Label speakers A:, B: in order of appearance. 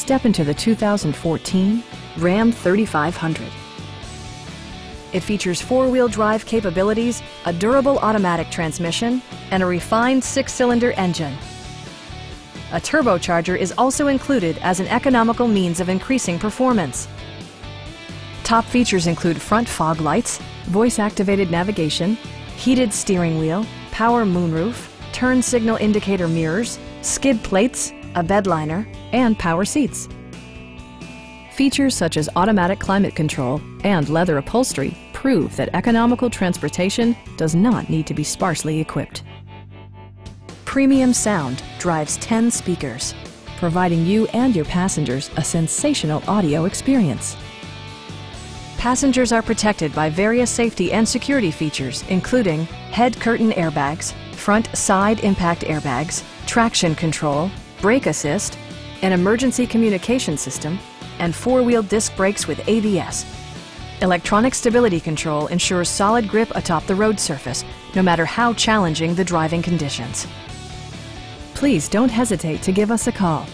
A: Step into the 2014 Ram 3500. It features four-wheel drive capabilities, a durable automatic transmission, and a refined six-cylinder engine. A turbocharger is also included as an economical means of increasing performance. Top features include front fog lights, voice-activated navigation, heated steering wheel, power moonroof, turn signal indicator mirrors, skid plates, a bed liner, and power seats. Features such as automatic climate control and leather upholstery prove that economical transportation does not need to be sparsely equipped. Premium sound drives 10 speakers, providing you and your passengers a sensational audio experience. Passengers are protected by various safety and security features, including head curtain airbags, front side impact airbags, traction control, brake assist, an emergency communication system, and four-wheel disc brakes with ABS. Electronic stability control ensures solid grip atop the road surface, no matter how challenging the driving conditions. Please don't hesitate to give us a call.